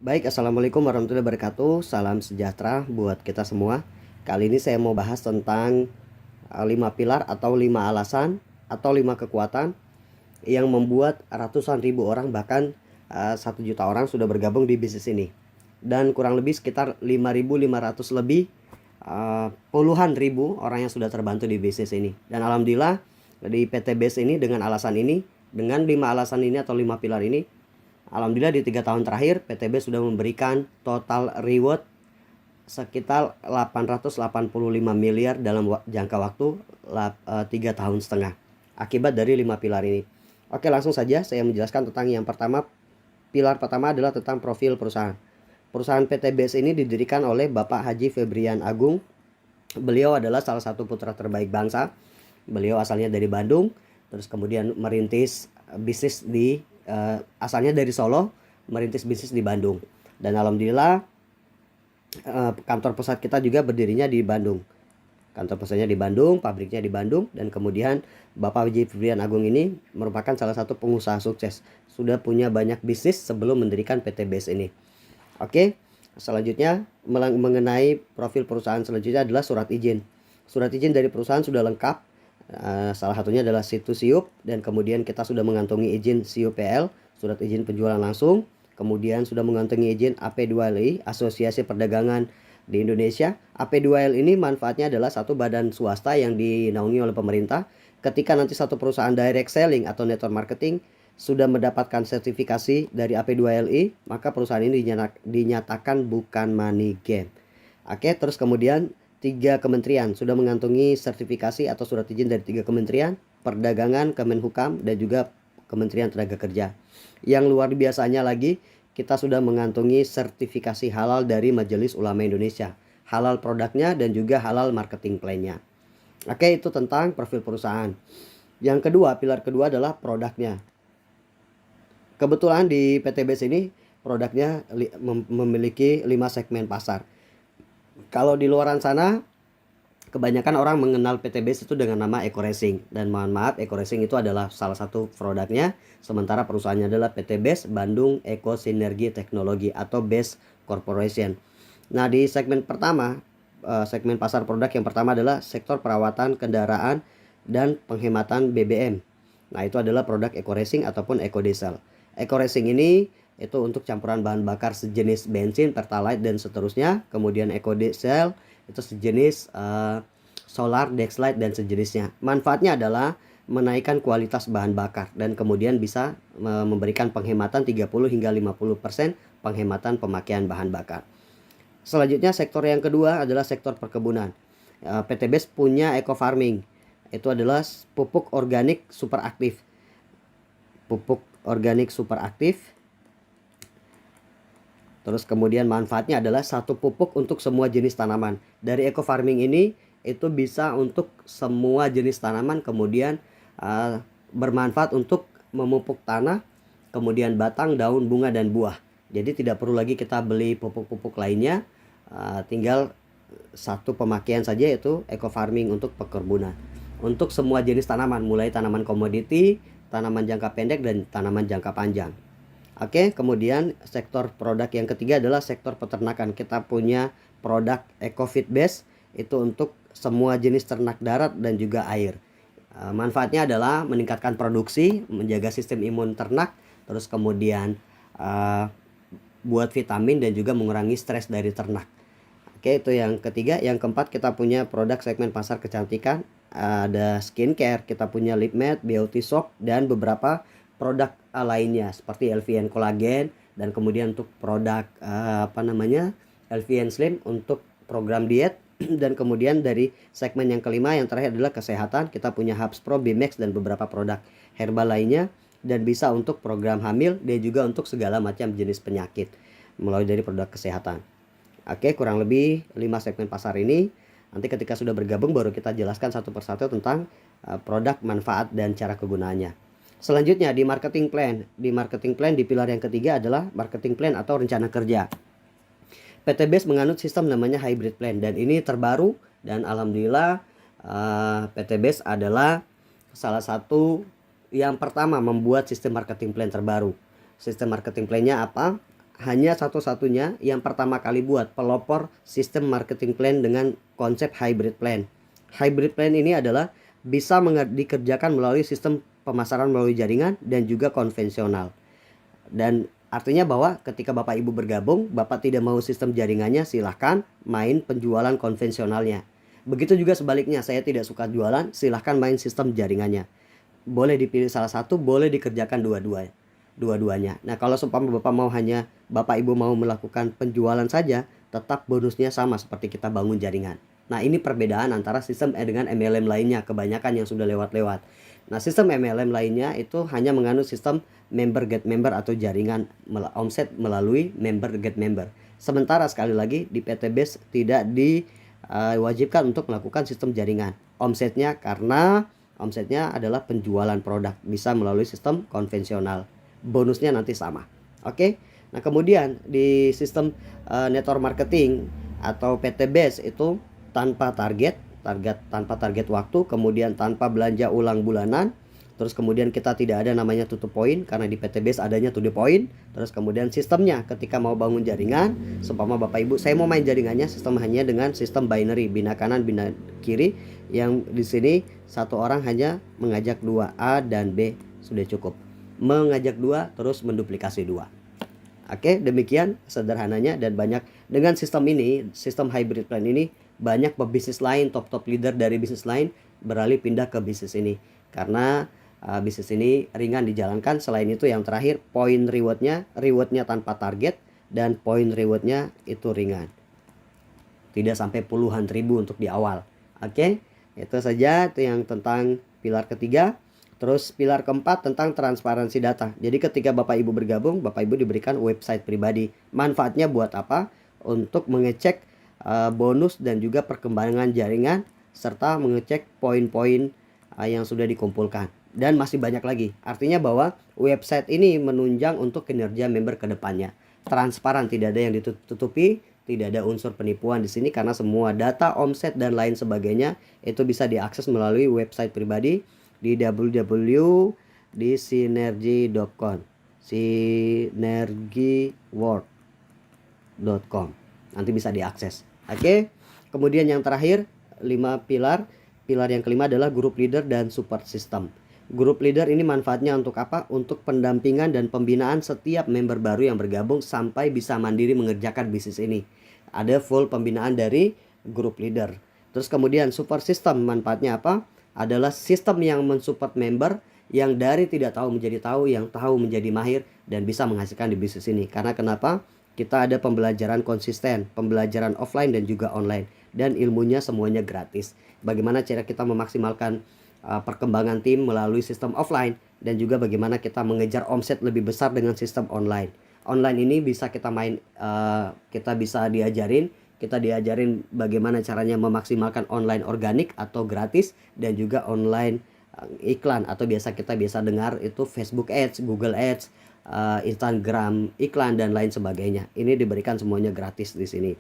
Baik, Assalamualaikum warahmatullahi wabarakatuh. Salam sejahtera buat kita semua. Kali ini saya mau bahas tentang 5 pilar atau 5 alasan atau 5 kekuatan yang membuat ratusan ribu orang bahkan 1 juta orang sudah bergabung di bisnis ini. Dan kurang lebih sekitar 5.500 lebih puluhan ribu orang yang sudah terbantu di bisnis ini. Dan alhamdulillah di PT Base ini dengan alasan ini, dengan 5 alasan ini atau 5 pilar ini, alhamdulillah di 3 tahun terakhir PTB sudah memberikan total reward sekitar 885 miliar dalam jangka waktu 3 tahun setengah akibat dari 5 pilar ini. Oke, langsung saja saya menjelaskan tentang yang pertama. Pilar pertama adalah tentang profil perusahaan. Perusahaan PTBS ini didirikan oleh Bapak Haji Febrian Agung. Beliau adalah salah satu putra terbaik bangsa. Beliau asalnya dari Bandung, terus kemudian merintis bisnis di asalnya dari Solo, merintis bisnis di Bandung. Dan alhamdulillah kantor pusat kita juga berdirinya di Bandung. Kantor pusatnya di Bandung, pabriknya di Bandung, dan kemudian Bapak Haji Febrian Agung ini merupakan salah satu pengusaha sukses. Sudah punya banyak bisnis sebelum mendirikan PT Base ini. Oke, selanjutnya mengenai profil perusahaan selanjutnya adalah surat izin. Surat izin dari perusahaan sudah lengkap. Salah satunya adalah situs SIUP, dan kemudian kita sudah mengantongi izin SIUPL, surat izin penjualan langsung. Kemudian sudah mengantongi izin AP2LI, Asosiasi Perdagangan di Indonesia. AP2L ini manfaatnya adalah satu badan swasta yang dinaungi oleh pemerintah. Ketika nanti satu perusahaan direct selling atau network marketing sudah mendapatkan sertifikasi dari AP2LI, maka perusahaan ini dinyatakan bukan money game. Oke, terus kemudian 3 kementerian sudah mengantongi sertifikasi atau surat izin dari 3 kementerian, Perdagangan, Kemenhukam, dan juga Kementerian Tenaga Kerja. Yang luar biasanya lagi, kita sudah mengantongi sertifikasi halal dari Majelis Ulama Indonesia, halal produknya dan juga halal marketing plan-nya. Oke, itu tentang profil perusahaan. Yang kedua, pilar kedua adalah produknya. Kebetulan di PTBS ini produknya memiliki 5 segmen pasar. Kalau di luaran sana kebanyakan orang mengenal PTBS itu dengan nama Eco Racing, dan mohon maaf, Eco Racing itu adalah salah satu produknya, sementara perusahaannya adalah PTBS Bandung Eco Sinergi Teknologi atau BES Corporation. Nah, di segmen pertama, segmen pasar produk yang pertama adalah sektor perawatan kendaraan dan penghematan BBM. Nah, itu adalah produk Eco Racing ataupun Eco Diesel. Eco Racing ini itu untuk campuran bahan bakar sejenis bensin, pertalite, dan seterusnya. Kemudian Eco Diesel itu sejenis solar, dexlite, dan sejenisnya. Manfaatnya adalah menaikkan kualitas bahan bakar dan kemudian bisa memberikan penghematan 30 hingga 50% penghematan pemakaian bahan bakar. Selanjutnya sektor yang kedua adalah sektor perkebunan. PTBS punya eco farming. Itu adalah pupuk organik super aktif. Pupuk organik super aktif. Terus kemudian manfaatnya adalah satu pupuk untuk semua jenis tanaman. Dari eco farming ini itu bisa untuk semua jenis tanaman, kemudian bermanfaat untuk memupuk tanah, kemudian batang, daun, bunga, dan buah. Jadi tidak perlu lagi kita beli pupuk-pupuk lainnya, tinggal satu pemakaian saja, yaitu eco farming untuk perkebunan. Untuk semua jenis tanaman, mulai tanaman komoditi, tanaman jangka pendek, dan tanaman jangka panjang. Oke, kemudian sektor produk yang ketiga adalah sektor peternakan. Kita punya produk EcoFit Base, itu untuk semua jenis ternak darat dan juga air. Manfaatnya adalah meningkatkan produksi, menjaga sistem imun ternak, terus kemudian buat vitamin dan juga mengurangi stres dari ternak. Oke, itu yang ketiga. Yang keempat, kita punya produk segmen pasar kecantikan. Ada skincare, kita punya lip matte, beauty soap, dan beberapa produk lainnya seperti LVN Collagen, dan kemudian untuk produk LVN Slim untuk program diet. Dan kemudian dari segmen yang kelima yang terakhir adalah kesehatan, kita punya Hubs Pro, Bimax, dan beberapa produk herbal lainnya, dan bisa untuk program hamil dan juga untuk segala macam jenis penyakit melalui dari produk kesehatan. Oke, kurang lebih 5 segmen pasar ini. Nanti ketika sudah bergabung baru kita jelaskan satu persatu tentang produk, manfaat, dan cara kegunaannya. Selanjutnya di marketing plan. Di marketing plan di pilar yang ketiga adalah marketing plan atau rencana kerja. PTBS menganut sistem namanya hybrid plan, dan ini terbaru, dan alhamdulillah PTBS adalah salah satu yang pertama membuat sistem marketing plan terbaru. Sistem marketing plan-nya apa? hanya satu-satunya yang pertama kali buat pelopor sistem marketing plan dengan konsep hybrid plan. Hybrid plan ini adalah bisa dikerjakan melalui sistem pemasaran melalui jaringan dan juga konvensional. Dan artinya bahwa ketika Bapak Ibu bergabung, Bapak tidak mau sistem jaringannya, silahkan main penjualan konvensionalnya. Begitu juga sebaliknya, saya tidak suka jualan, silahkan main sistem jaringannya. Boleh dipilih salah satu, boleh dikerjakan dua-duanya. Nah, kalau seumpama Bapak Ibu mau melakukan penjualan saja, tetap bonusnya sama seperti kita bangun jaringan. Nah, ini perbedaan antara sistem dengan MLM lainnya, kebanyakan yang sudah lewat-lewat. Nah, sistem MLM lainnya itu hanya menganut sistem member get member atau jaringan omset melalui member get member. Sementara sekali lagi di PT Base tidak diwajibkan untuk melakukan sistem jaringan. Karena omsetnya adalah penjualan produk, bisa melalui sistem konvensional. Bonusnya nanti sama. Oke. Nah, kemudian di sistem network marketing atau PT Base itu tanpa target waktu, kemudian tanpa belanja ulang bulanan, terus kemudian kita tidak ada namanya tutup poin karena di PT Base adanya to the point. Terus kemudian sistemnya ketika mau bangun jaringan, seumpama Bapak Ibu saya mau main jaringannya, sistem hanya dengan sistem binary, bina kanan bina kiri, yang di sini satu orang hanya mengajak 2 A dan B, sudah cukup. Mengajak 2 terus menduplikasi 2. Oke, demikian sederhananya. Dan banyak dengan sistem ini, sistem hybrid plan ini, banyak pebisnis lain, top leader dari bisnis lain beralih pindah ke bisnis ini karena bisnis ini ringan dijalankan. Selain itu yang terakhir, poin rewardnya tanpa target, dan poin rewardnya itu ringan, tidak sampai puluhan ribu untuk di awal. Oke, itu saja, itu yang tentang pilar ketiga. Terus pilar keempat tentang transparansi data. Jadi ketika Bapak Ibu bergabung, Bapak Ibu diberikan website pribadi. Manfaatnya buat apa? Untuk mengecek bonus dan juga perkembangan jaringan, serta mengecek poin-poin yang sudah dikumpulkan. Dan masih banyak lagi. Artinya bahwa website ini menunjang untuk kinerja member ke depannya. Transparan, tidak ada yang ditutupi, tidak ada unsur penipuan di sini karena semua data, omset dan lain sebagainya itu bisa diakses melalui website pribadi di www.sinergy.com, sinergyworld.com. Nanti bisa diakses. Oke. Kemudian yang terakhir, 5 pilar. Pilar yang kelima adalah group leader dan support system. Group leader ini manfaatnya untuk apa? Untuk pendampingan dan pembinaan setiap member baru yang bergabung sampai bisa mandiri mengerjakan bisnis ini. Ada full pembinaan dari group leader. Terus kemudian support system, manfaatnya apa? Adalah sistem yang mensupport member yang dari tidak tahu menjadi tahu, yang tahu menjadi mahir, dan bisa menghasilkan di bisnis ini. Karena kenapa? Kita ada pembelajaran konsisten, pembelajaran offline dan juga online, dan ilmunya semuanya gratis. Bagaimana cara kita memaksimalkan perkembangan tim melalui sistem offline, dan juga bagaimana kita mengejar omset lebih besar dengan sistem online. Online ini bisa kita bisa diajarin bagaimana caranya memaksimalkan online organik atau gratis, dan juga online iklan atau kita biasa dengar itu Facebook Ads, Google Ads, Instagram iklan dan lain sebagainya. Ini diberikan semuanya gratis di sini.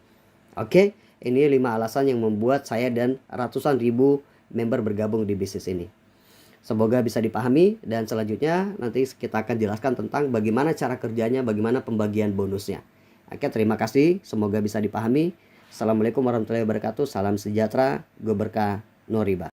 Oke, ini 5 alasan yang membuat saya dan ratusan ribu member bergabung di bisnis ini. Semoga bisa dipahami, dan selanjutnya nanti kita akan jelaskan tentang bagaimana cara kerjanya, bagaimana pembagian bonusnya. Oke, terima kasih, semoga bisa dipahami. Assalamualaikum warahmatullahi wabarakatuh. Salam sejahtera, gue berkah, no riba.